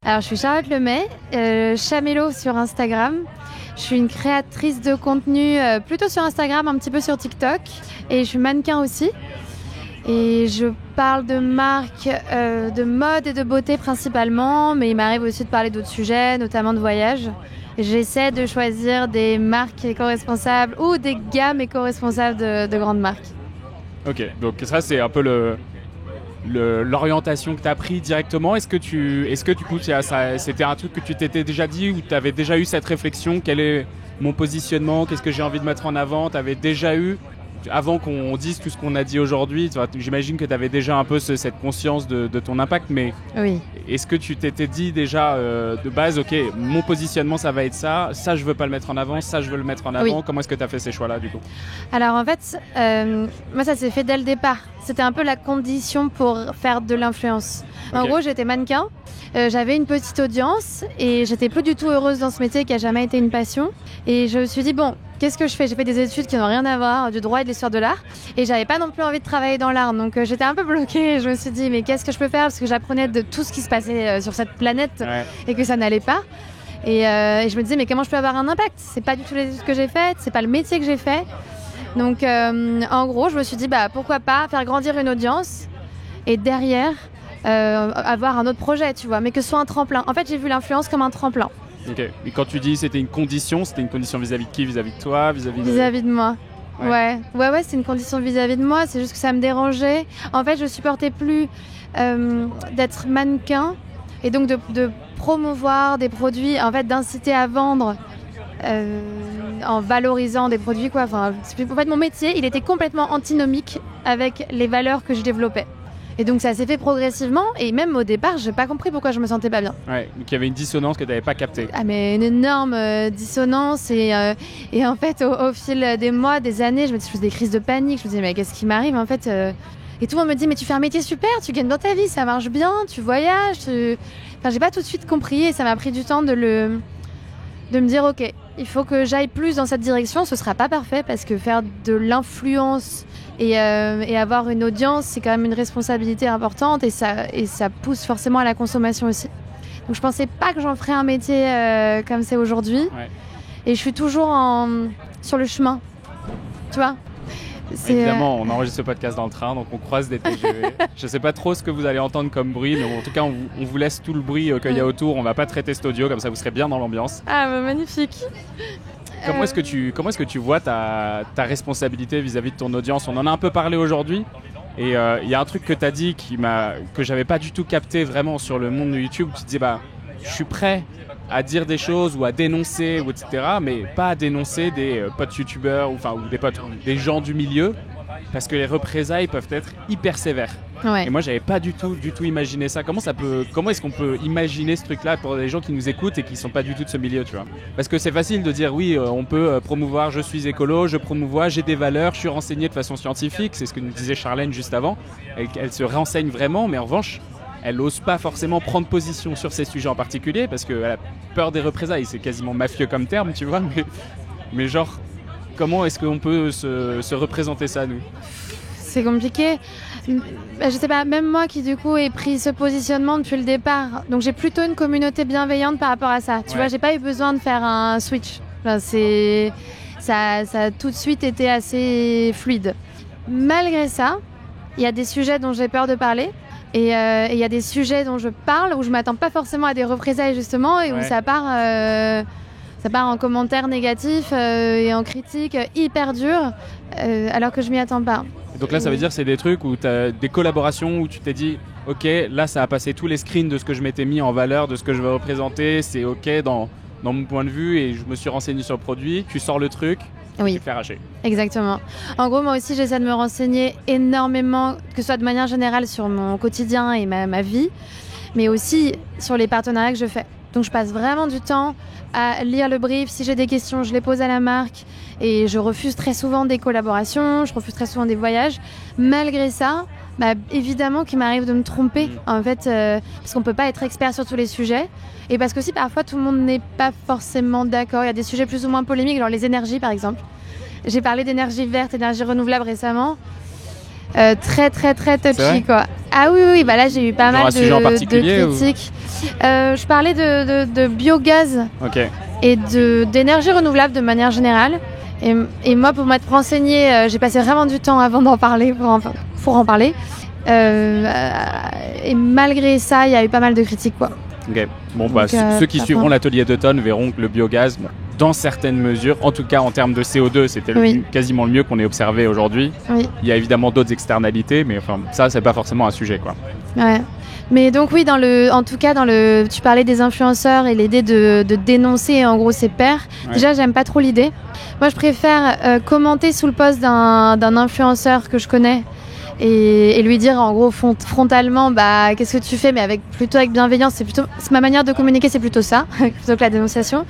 Alors, je suis Charlotte Lemay, Chamélo sur Instagram. Je suis une créatrice de contenu plutôt sur Instagram, un petit peu sur TikTok. Et je suis mannequin aussi. Et je parle de marques, de mode et de beauté principalement, mais il m'arrive aussi de parler d'autres sujets, notamment de voyage. J'essaie de choisir des marques éco-responsables ou des gammes éco-responsables de grandes marques. Ok, donc ça c'est un peu l'orientation que tu as pris directement. Est-ce que du coup c'était un truc que tu t'étais déjà dit ou tu avais déjà eu cette réflexion? Quel est mon positionnement? Qu'est-ce que j'ai envie de mettre en avant? Tu avais déjà eu, avant qu'on dise tout ce qu'on a dit aujourd'hui, j'imagine que tu avais déjà un peu cette conscience de ton impact, mais oui. Est-ce que tu t'étais dit déjà de base, ok, mon positionnement ça va être ça je veux pas le mettre en avant, ça je veux le mettre en avant, oui. Comment est-ce que tu as fait ces choix-là du coup? Alors en fait, moi ça s'est fait dès le départ. C'était un peu la condition pour faire de l'influence. Okay. En gros, j'étais mannequin, j'avais une petite audience et j'étais plus du tout heureuse dans ce métier qui a jamais été une passion. Et je me suis dit, bon, qu'est-ce que je fais? J'ai fait des études qui n'ont rien à voir, du droit et de l'histoire de l'art. Et j'avais pas non plus envie de travailler dans l'art. Donc j'étais un peu bloquée. Je me suis dit, mais qu'est-ce que je peux faire? Parce que j'apprenais de tout ce qui se passait sur cette planète et que ça n'allait pas. Et je me disais, mais comment je peux avoir un impact? C'est pas du tout les études que j'ai faites, c'est pas le métier que j'ai fait. Donc en gros, je me suis dit, pourquoi pas faire grandir une audience et derrière avoir un autre projet, tu vois, mais que ce soit un tremplin. En fait, j'ai vu l'influence comme un tremplin. Ok. Et quand tu dis c'était une condition vis-à-vis de qui? Vis-à-vis de toi? Vis-à-vis de moi. Ouais, c'est une condition vis-à-vis de moi. C'est juste que ça me dérangeait. En fait, je supportais plus d'être mannequin et donc de promouvoir des produits, en fait, d'inciter à vendre en valorisant des produits, quoi. Enfin, en fait, mon métier, il était complètement antinomique avec les valeurs que je développais. Et donc ça s'est fait progressivement et même au départ, j'ai pas compris pourquoi je me sentais pas bien. Ouais, donc il y avait une dissonance que tu n'avais pas captée. Ah mais une énorme dissonance et en fait au fil des mois, des années, je faisais des crises de panique. Je me disais mais qu'est-ce qui m'arrive en fait Et tout le monde me dit mais tu fais un métier super, tu gagnes dans ta vie, ça marche bien, tu voyages. Enfin j'ai pas tout de suite compris et ça m'a pris du temps de me dire ok, il faut que j'aille plus dans cette direction. Ce sera pas parfait parce que faire de l'influence et avoir une audience, c'est quand même une responsabilité importante et ça pousse forcément à la consommation aussi. Donc je pensais pas que j'en ferais un métier comme c'est aujourd'hui. Ouais. Et je suis toujours sur le chemin, tu vois. Évidemment, on enregistre ce podcast dans le train, donc on croise des TGV. Je sais pas trop ce que vous allez entendre comme bruit, mais en tout cas, on vous laisse tout le bruit qu'il y a autour. On va pas traiter cet audio, comme ça vous serez bien dans l'ambiance. Ah, magnifique. Comment est-ce que tu vois ta responsabilité vis-à-vis de ton audience? On en a un peu parlé aujourd'hui. Et il y a un truc que tu as dit que j'avais pas du tout capté vraiment sur le monde de YouTube. Tu te dis, je suis prêt à dire des choses ou à dénoncer, ou etc., mais pas à dénoncer des potes youtubeurs ou des gens du milieu, parce que les représailles peuvent être hyper sévères. Ouais. Et moi, j'avais pas du tout imaginé ça. Comment est-ce qu'on peut imaginer ce truc-là pour les gens qui nous écoutent et qui sont pas du tout de ce milieu, tu vois? Parce que c'est facile de dire oui, on peut promouvoir, je suis écolo, j'ai des valeurs, je suis renseigné de façon scientifique. C'est ce que nous disait Charlène juste avant. Elle se renseigne vraiment, mais en revanche, elle n'ose pas forcément prendre position sur ces sujets en particulier parce qu'elle a peur des représailles. C'est quasiment mafieux comme terme, tu vois. Mais genre, comment est-ce qu'on peut se représenter ça, nous? C'est compliqué. Je sais pas, même moi qui du coup ai pris ce positionnement depuis le départ, donc j'ai plutôt une communauté bienveillante par rapport à ça. Tu vois, j'ai pas eu besoin de faire un switch. Enfin, ça a tout de suite été assez fluide. Malgré ça, il y a des sujets dont j'ai peur de parler. Et il y a des sujets dont je parle où je m'attends pas forcément à des représailles justement et où ça part en commentaires négatifs et en critiques hyper dures alors que je m'y attends pas. Et donc là ça veut dire que c'est des trucs où tu as des collaborations où tu t'es dit ok, là ça a passé tous les screens de ce que je m'étais mis en valeur, de ce que je veux représenter, c'est ok dans mon point de vue et je me suis renseigné sur le produit, tu sors le truc. Oui, tu te fais arracher. Exactement. En gros, moi aussi, j'essaie de me renseigner énormément, que ce soit de manière générale sur mon quotidien et ma vie, mais aussi sur les partenariats que je fais. Donc, je passe vraiment du temps à lire le brief. Si j'ai des questions, je les pose à la marque et je refuse très souvent des collaborations, je refuse très souvent des voyages. Malgré ça, évidemment qu'il m'arrive de me tromper, en fait, parce qu'on ne peut pas être expert sur tous les sujets. Et parce que aussi, parfois, tout le monde n'est pas forcément d'accord. Il y a des sujets plus ou moins polémiques, genre les énergies, par exemple. J'ai parlé d'énergie verte, énergie renouvelable récemment. très très très touchy quoi. Ah oui, bah là j'ai eu pas mal de critiques. Je parlais de biogaz et d'énergie renouvelable de manière générale. Et moi, pour m'être renseignée, j'ai passé vraiment du temps avant d'en parler pour en parler. Et malgré ça, il y a eu pas mal de critiques quoi. Ok. Bon, bah, ceux qui suivront l'atelier d'automne verront que le biogaz, dans certaines mesures, en tout cas en termes de CO2, c'était quasiment le mieux qu'on ait observé aujourd'hui. Oui. Il y a évidemment d'autres externalités, mais enfin, ça, c'est pas forcément un sujet, quoi. Ouais. Mais donc oui, tu parlais des influenceurs et l'idée de dénoncer en gros ses pairs. Ouais. Déjà, j'aime pas trop l'idée. Moi, je préfère commenter sous le post d'un influenceur que je connais. Et lui dire en gros frontalement qu'est-ce que tu fais, mais plutôt avec bienveillance. C'est ma manière de communiquer, c'est plutôt ça plutôt que la dénonciation,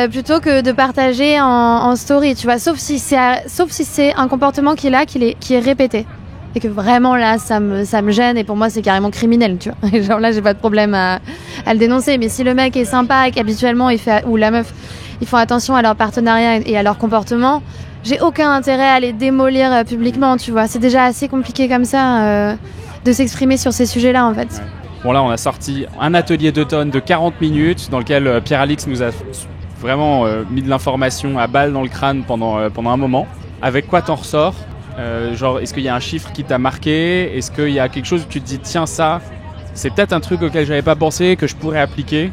plutôt que de partager en story, tu vois, sauf si c'est un comportement qui est répété et que vraiment là ça me gêne, et pour moi c'est carrément criminel, tu vois. Et genre là j'ai pas de problème à le dénoncer, mais si le mec est sympa et qu'habituellement ou la meuf ils font attention à leur partenariat et à leur comportement, j'ai aucun intérêt à les démolir publiquement, tu vois. C'est déjà assez compliqué comme ça de s'exprimer sur ces sujets-là, en fait. Ouais. Bon, là, on a sorti un atelier d'automne de 40 minutes dans lequel Pierre-Alix nous a vraiment mis de l'information à balle dans le crâne pendant un moment. Avec quoi t'en ressors ? Genre, est-ce qu'il y a un chiffre qui t'a marqué ? Est-ce qu'il y a quelque chose où tu te dis, tiens, ça, c'est peut-être un truc auquel j'avais pas pensé, que je pourrais appliquer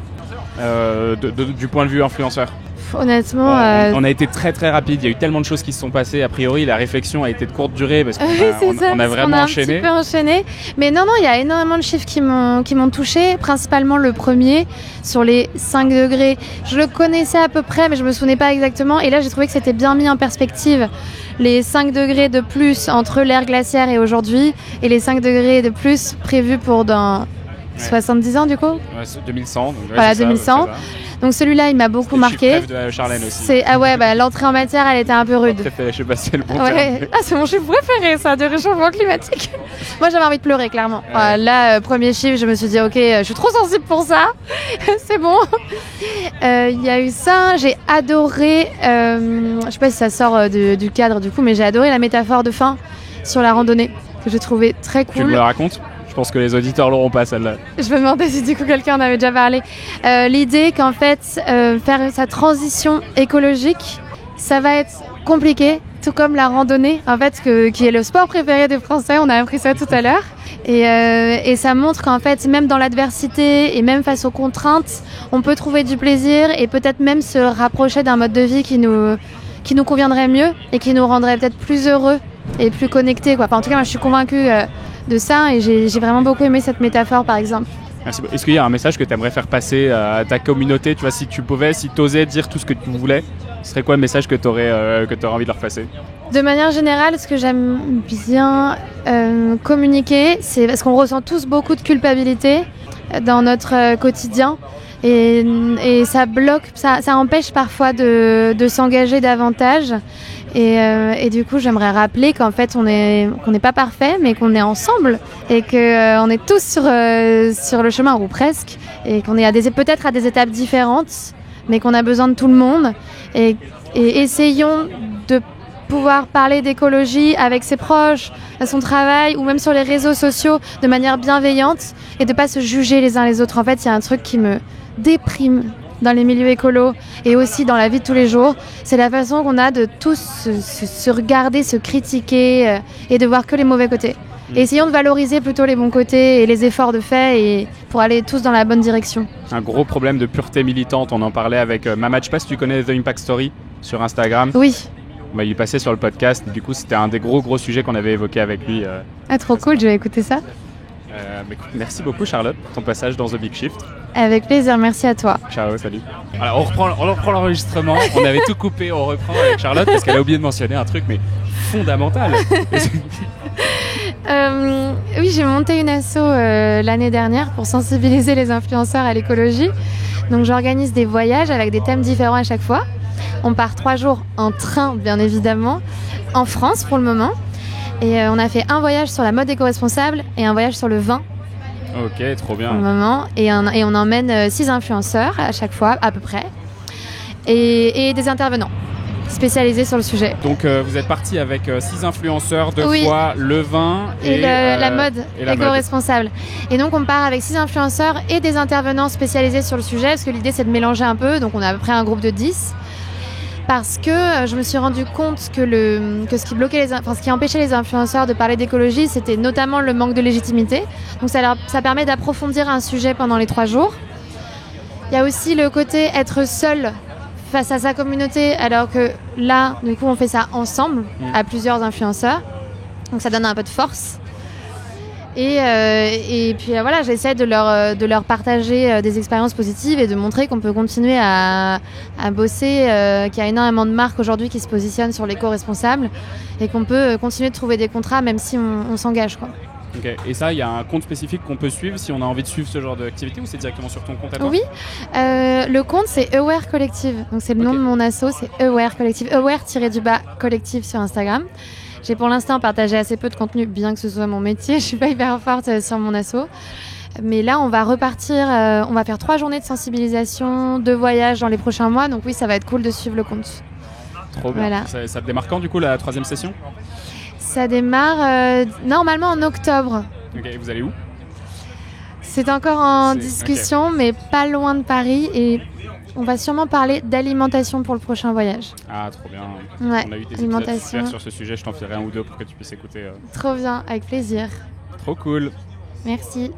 du point de vue influenceur ? Honnêtement, on a été très très rapide. Il y a eu tellement de choses qui se sont passées. A priori, la réflexion a été de courte durée parce qu'on a vraiment enchaîné. Un petit peu enchaîné. Mais non, il y a énormément de chiffres qui m'ont touché. Principalement le premier sur les 5 degrés. Je le connaissais à peu près, mais je me souvenais pas exactement. Et là, j'ai trouvé que c'était bien mis en perspective. Les 5 degrés de plus entre l'ère glaciaire et aujourd'hui, et les 5 degrés de plus prévus pour dans 70 ans du coup. 2100. Donc, voilà, 2100. Donc celui-là, il m'a beaucoup marqué. C'est le chiffre de Charlène aussi. L'entrée en matière, elle était un peu rude. Je sais pas si c'est le bon terme. Ah, c'est mon chiffre préféré, ça, de réchauffement climatique. Moi, j'avais envie de pleurer, clairement. Ouais. Là, premier chiffre, je me suis dit, ok, je suis trop sensible pour ça. C'est bon. Il y a eu ça. J'ai adoré, je sais pas si ça sort du cadre du coup, mais j'ai adoré la métaphore de fin sur la randonnée, que j'ai trouvé très cool. Tu me la racontes ? Je pense que les auditeurs l'auront pas, celle-là. Je me demandais si du coup quelqu'un en avait déjà parlé. L'idée qu'en fait, faire sa transition écologique, ça va être compliqué, tout comme la randonnée, en fait, qui est le sport préféré des Français. On a appris ça tout à l'heure. Et ça montre qu'en fait, même dans l'adversité et même face aux contraintes, on peut trouver du plaisir et peut-être même se rapprocher d'un mode de vie qui nous conviendrait mieux et qui nous rendrait peut-être plus heureux et plus connectés, quoi. Enfin, en tout cas, moi, je suis convaincue de ça, et j'ai vraiment beaucoup aimé cette métaphore, par exemple. Merci. Est-ce qu'il y a un message que tu aimerais faire passer à ta communauté ? Tu vois, si tu osais dire tout ce que tu voulais, ce serait quoi le message que tu aurais envie de leur passer ? De manière générale, ce que j'aime bien communiquer, c'est parce qu'on ressent tous beaucoup de culpabilité dans notre quotidien, et ça bloque, ça empêche parfois de s'engager davantage. Et du coup, j'aimerais rappeler qu'en fait, qu'on n'est pas parfait, mais qu'on est ensemble, et qu'on est tous sur le chemin, ou presque, et qu'on est peut-être à des étapes différentes, mais qu'on a besoin de tout le monde. Et essayons de pouvoir parler d'écologie avec ses proches, à son travail, ou même sur les réseaux sociaux, de manière bienveillante, et de ne pas se juger les uns les autres. En fait, il y a un truc qui me déprime dans les milieux écolos et aussi dans la vie de tous les jours, c'est la façon qu'on a de tous se regarder, se critiquer et de voir que les mauvais côtés. Et essayons de valoriser plutôt les bons côtés et les efforts de fait, et pour aller tous dans la bonne direction. Un gros problème de pureté militante, on en parlait avec Mamad. Je sais pas si tu connais The Impact Story sur Instagram. Oui. Il passait sur le podcast, du coup c'était un des gros sujets qu'on avait évoqué avec lui. Ah, trop cool, je vais écouter ça. Écoute, merci beaucoup Charlotte pour ton passage dans The Big Shift. Avec plaisir, merci à toi. Ciao, salut. Alors on reprend l'enregistrement, on avait tout coupé, on reprend avec Charlotte parce qu'elle a oublié de mentionner un truc mais fondamental. Oui, j'ai monté une asso l'année dernière pour sensibiliser les influenceurs à l'écologie. Donc j'organise des voyages avec des thèmes différents à chaque fois. On part 3 jours en train, bien évidemment, en France pour le moment. Et on a fait un voyage sur la mode éco-responsable et un voyage sur le vin. Ok, trop bien. Pour le moment. Et on emmène 6 influenceurs à chaque fois, à peu près. Et des intervenants. spécialisés sur le sujet. Donc vous êtes parti avec 6 influenceurs, 2 fois le vin et la mode éco-responsable. Et donc on part avec 6 influenceurs et des intervenants spécialisés sur le sujet, parce que l'idée c'est de mélanger un peu, donc on a à peu près un groupe de 10. Parce que je me suis rendu compte que ce qui empêchait les influenceurs de parler d'écologie, c'était notamment le manque de légitimité. Donc ça permet d'approfondir un sujet pendant les 3 jours. Il y a aussi le côté être seul face à sa communauté, alors que là, du coup, on fait ça ensemble, à plusieurs influenceurs. Donc ça donne un peu de force. Et puis voilà, j'essaie de leur partager des expériences positives et de montrer qu'on peut continuer à bosser, qu'il y a énormément de marques aujourd'hui qui se positionnent sur l'éco-responsable et qu'on peut continuer de trouver des contrats même si on s'engage, quoi. Okay. Et ça, il y a un compte spécifique qu'on peut suivre si on a envie de suivre ce genre d'activité, ou c'est directement sur ton compte à toi? Oui, le compte c'est Aware Collective, donc c'est le nom de mon asso, c'est Aware Collective, Aware-collective sur Instagram. J'ai pour l'instant partagé assez peu de contenu, bien que ce soit mon métier. Je suis pas hyper forte sur mon asso. Mais là, on va repartir. On va faire 3 journées de sensibilisation, 2 voyages dans les prochains mois. Donc oui, ça va être cool de suivre le compte. Trop bien. Voilà. Ça démarre quand, du coup, la 3e session? Ça démarre normalement en octobre. Ok, vous allez où? C'est encore en discussion, mais pas loin de Paris. Et on va sûrement parler d'alimentation pour le prochain voyage. Ah, trop bien. Ouais, on a eu des épisodes super sur ce sujet. Je t'en ferai 1 ou 2 pour que tu puisses écouter. Trop bien, avec plaisir. Trop cool. Merci.